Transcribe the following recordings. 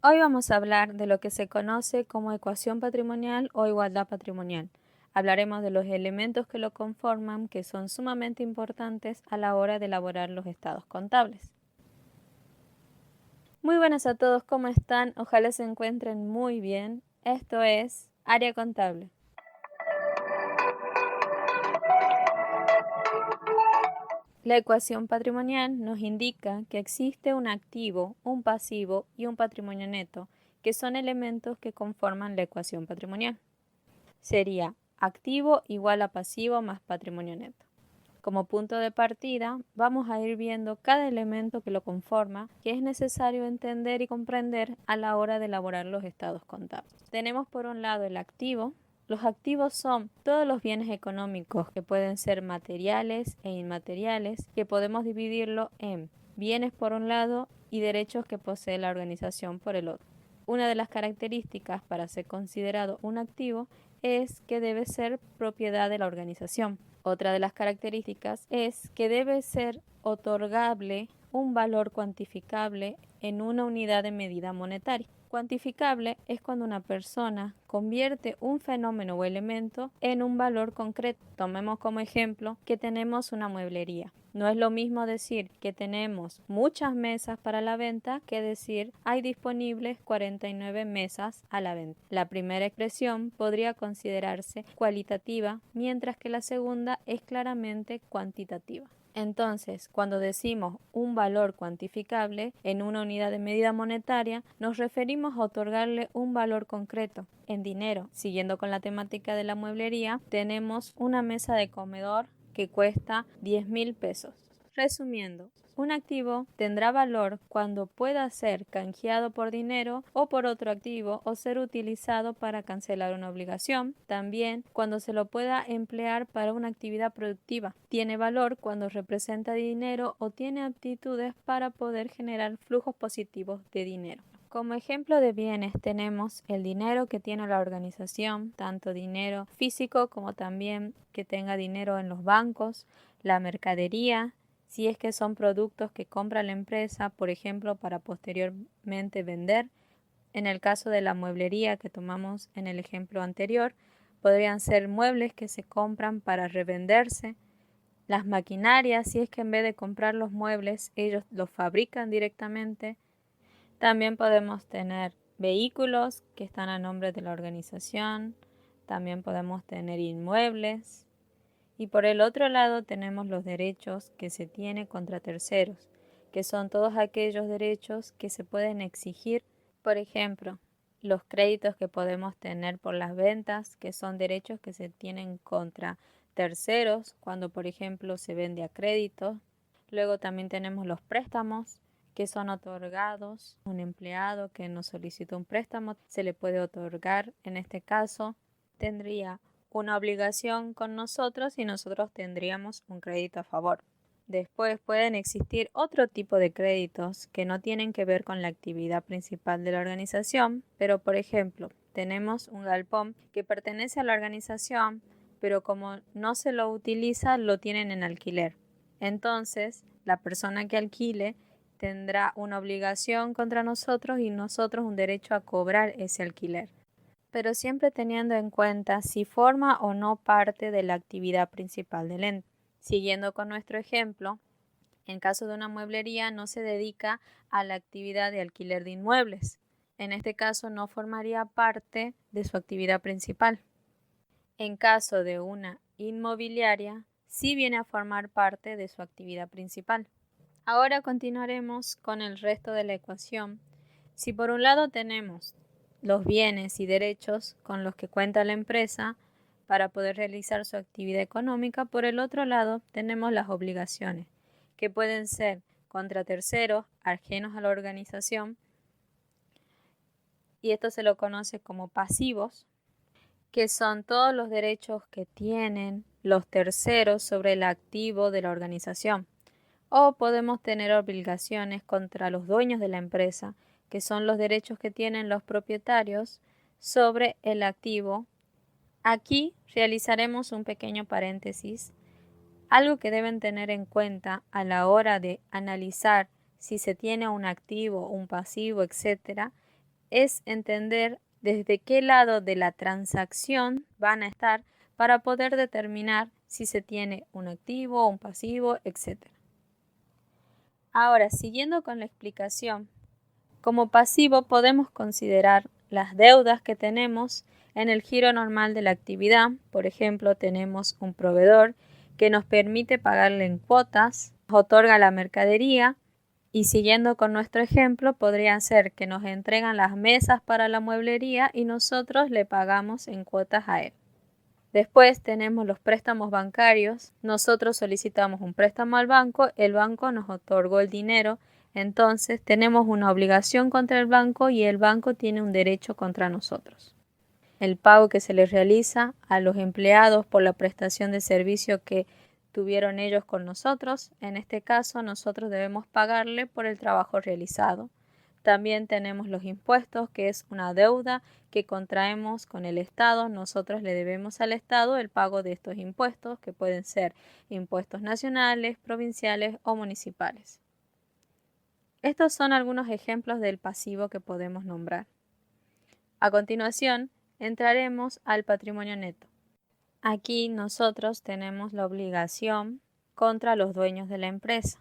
Hoy vamos a hablar de lo que se conoce como ecuación patrimonial o igualdad patrimonial. Hablaremos de los elementos que lo conforman, que son sumamente importantes a la hora de elaborar los estados contables. Muy buenas a todos, ¿cómo están? Ojalá se encuentren muy bien. Esto es Área Contable. La ecuación patrimonial nos indica que existe un activo, un pasivo y un patrimonio neto, que son elementos que conforman la ecuación patrimonial. Sería activo igual a pasivo más patrimonio neto. Como punto de partida, vamos a ir viendo cada elemento que lo conforma, que es necesario entender y comprender a la hora de elaborar los estados contables. Tenemos por un lado el activo. Los activos son todos los bienes económicos que pueden ser materiales e inmateriales, que podemos dividirlo en bienes por un lado y derechos que posee la organización por el otro. Una de las características para ser considerado un activo es que debe ser propiedad de la organización. Otra de las características es que debe ser otorgable un valor cuantificable en una unidad de medida monetaria. Cuantificable es cuando una persona convierte un fenómeno o elemento en un valor concreto. Tomemos como ejemplo que tenemos una mueblería. No es lo mismo decir que tenemos muchas mesas para la venta que decir hay disponibles 49 mesas a la venta. La primera expresión podría considerarse cualitativa, mientras que la segunda es claramente cuantitativa. Entonces, cuando decimos un valor cuantificable en una unidad de medida monetaria, nos referimos a otorgarle un valor concreto en dinero. Siguiendo con la temática de la mueblería, tenemos una mesa de comedor que cuesta 10.000 pesos. Resumiendo, un activo tendrá valor cuando pueda ser canjeado por dinero o por otro activo o ser utilizado para cancelar una obligación. También cuando se lo pueda emplear para una actividad productiva. Tiene valor cuando representa dinero o tiene aptitudes para poder generar flujos positivos de dinero. Como ejemplo de bienes tenemos el dinero que tiene la organización, tanto dinero físico como también que tenga dinero en los bancos, la mercadería, si es que son productos que compra la empresa, por ejemplo, para posteriormente vender. En el caso de la mueblería que tomamos en el ejemplo anterior, podrían ser muebles que se compran para revenderse. Las maquinarias, si es que en vez de comprar los muebles, ellos los fabrican directamente. También podemos tener vehículos que están a nombre de la organización. También podemos tener inmuebles. Y por el otro lado tenemos los derechos que se tiene contra terceros, que son todos aquellos derechos que se pueden exigir. Por ejemplo, los créditos que podemos tener por las ventas, que son derechos que se tienen contra terceros, cuando por ejemplo se vende a crédito. Luego también tenemos los préstamos, que son otorgados. Un empleado que nos solicita un préstamo se le puede otorgar. En este caso, tendría una obligación con nosotros y nosotros tendríamos un crédito a favor. Después pueden existir otro tipo de créditos que no tienen que ver con la actividad principal de la organización, pero por ejemplo, tenemos un galpón que pertenece a la organización, pero como no se lo utiliza, lo tienen en alquiler. Entonces, la persona que alquile tendrá una obligación contra nosotros y nosotros un derecho a cobrar ese alquiler, pero siempre teniendo en cuenta si forma o no parte de la actividad principal del ente. Siguiendo con nuestro ejemplo, en caso de una mueblería no se dedica a la actividad de alquiler de inmuebles. En este caso no formaría parte de su actividad principal. En caso de una inmobiliaria, sí viene a formar parte de su actividad principal. Ahora continuaremos con el resto de la ecuación. Si por un lado tenemos los bienes y derechos con los que cuenta la empresa para poder realizar su actividad económica, por el otro lado tenemos las obligaciones, que pueden ser contra terceros, ajenos a la organización, y esto se lo conoce como pasivos, que son todos los derechos que tienen los terceros sobre el activo de la organización. O podemos tener obligaciones contra los dueños de la empresa, que son los derechos que tienen los propietarios sobre el activo. Aquí realizaremos un pequeño paréntesis. Algo que deben tener en cuenta a la hora de analizar si se tiene un activo, un pasivo, etc., es entender desde qué lado de la transacción van a estar para poder determinar si se tiene un activo, un pasivo, etc. Ahora, siguiendo con la explicación, como pasivo podemos considerar las deudas que tenemos en el giro normal de la actividad. Por ejemplo, tenemos un proveedor que nos permite pagarle en cuotas, nos otorga la mercadería y siguiendo con nuestro ejemplo podría ser que nos entregan las mesas para la mueblería y nosotros le pagamos en cuotas a él. Después tenemos los préstamos bancarios. Nosotros solicitamos un préstamo al banco, el banco nos otorgó el dinero, entonces tenemos una obligación contra el banco y el banco tiene un derecho contra nosotros. El pago que se les realiza a los empleados por la prestación de servicio que tuvieron ellos con nosotros, en este caso nosotros debemos pagarle por el trabajo realizado. También tenemos los impuestos, que es una deuda que contraemos con el Estado. Nosotros le debemos al Estado el pago de estos impuestos, que pueden ser impuestos nacionales, provinciales o municipales. Estos son algunos ejemplos del pasivo que podemos nombrar. A continuación, entraremos al patrimonio neto. Aquí nosotros tenemos la obligación contra los dueños de la empresa.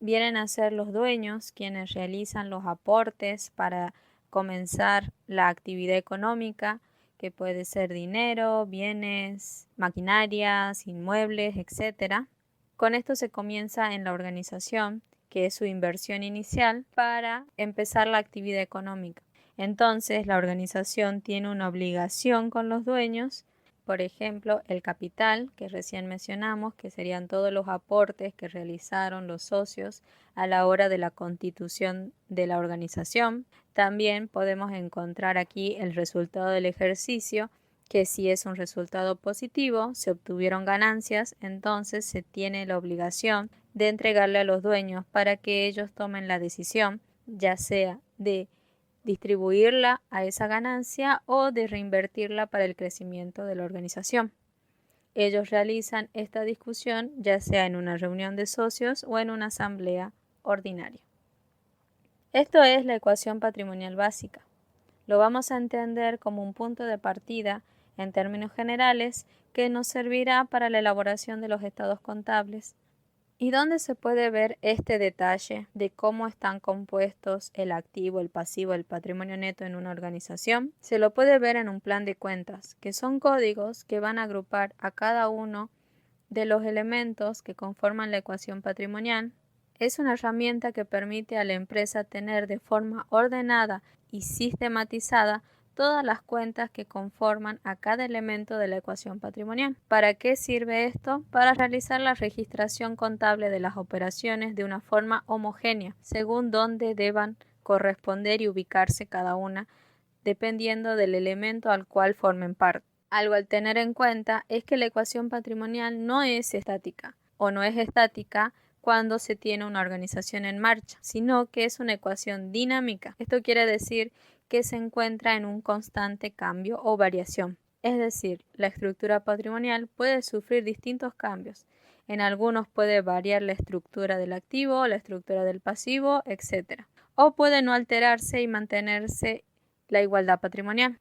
Vienen a ser los dueños quienes realizan los aportes para comenzar la actividad económica, que puede ser dinero, bienes, maquinarias, inmuebles, etc. Con esto se comienza en la organización, que es su inversión inicial, para empezar la actividad económica. Entonces, la organización tiene una obligación con los dueños. Por ejemplo, el capital, que recién mencionamos, que serían todos los aportes que realizaron los socios a la hora de la constitución de la organización. También podemos encontrar aquí el resultado del ejercicio, que si es un resultado positivo, se obtuvieron ganancias, entonces se tiene la obligación de entregarle a los dueños para que ellos tomen la decisión, ya sea de distribuirla a esa ganancia o de reinvertirla para el crecimiento de la organización. Ellos realizan esta discusión ya sea en una reunión de socios o en una asamblea ordinaria. Esto es la ecuación patrimonial básica. Lo vamos a entender como un punto de partida en términos generales que nos servirá para la elaboración de los estados contables. ¿Y dónde se puede ver este detalle de cómo están compuestos el activo, el pasivo, el patrimonio neto en una organización? Se lo puede ver en un plan de cuentas, que son códigos que van a agrupar a cada uno de los elementos que conforman la ecuación patrimonial. Es una herramienta que permite a la empresa tener de forma ordenada y sistematizada todas las cuentas que conforman a cada elemento de la ecuación patrimonial. ¿Para qué sirve esto? Para realizar la registración contable de las operaciones de una forma homogénea, según dónde deban corresponder y ubicarse cada una, dependiendo del elemento al cual formen parte. Algo al tener en cuenta es que la ecuación patrimonial no es estática o no es estática cuando se tiene una organización en marcha, sino que es una ecuación dinámica. Esto quiere decir que se encuentra en un constante cambio o variación. Es decir, la estructura patrimonial puede sufrir distintos cambios. En algunos puede variar la estructura del activo, la estructura del pasivo, etc. O puede no alterarse y mantenerse la igualdad patrimonial.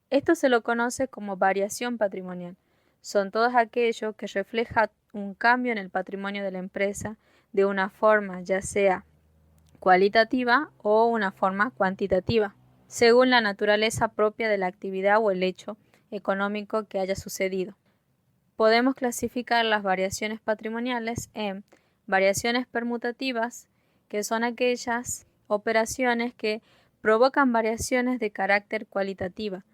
Esto se lo conoce como variación patrimonial. Son todos aquellos que reflejan un cambio en el patrimonio de la empresa de una forma ya sea cualitativa o una forma cuantitativa, según la naturaleza propia de la actividad o el hecho económico que haya sucedido. Podemos clasificar las variaciones patrimoniales en variaciones permutativas, que son aquellas operaciones que provocan variaciones de carácter cualitativa,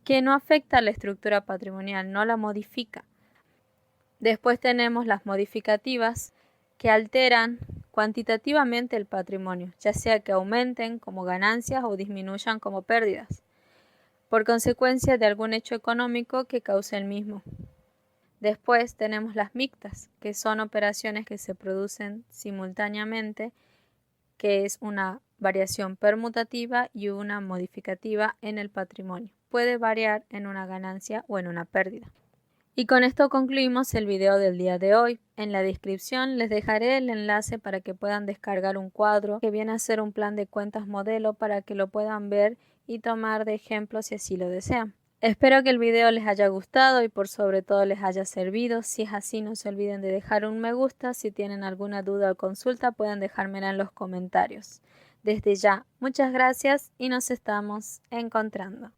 que no afecta a la estructura patrimonial, no la modifica. Después tenemos las modificativas, que alteran cuantitativamente el patrimonio, ya sea que aumenten como ganancias o disminuyan como pérdidas, por consecuencia de algún hecho económico que cause el mismo. Después tenemos las mixtas, que son operaciones que se producen simultáneamente, que es una variación permutativa y una modificativa en el patrimonio. Puede variar en una ganancia o en una pérdida. Y con esto concluimos el video del día de hoy. En la descripción les dejaré el enlace para que puedan descargar un cuadro que viene a ser un plan de cuentas modelo para que lo puedan ver y tomar de ejemplo si así lo desean. Espero que el video les haya gustado y por sobre todo les haya servido. Si es así, no se olviden de dejar un me gusta. Si tienen alguna duda o consulta, pueden dejármela en los comentarios. Desde ya, muchas gracias y nos estamos encontrando.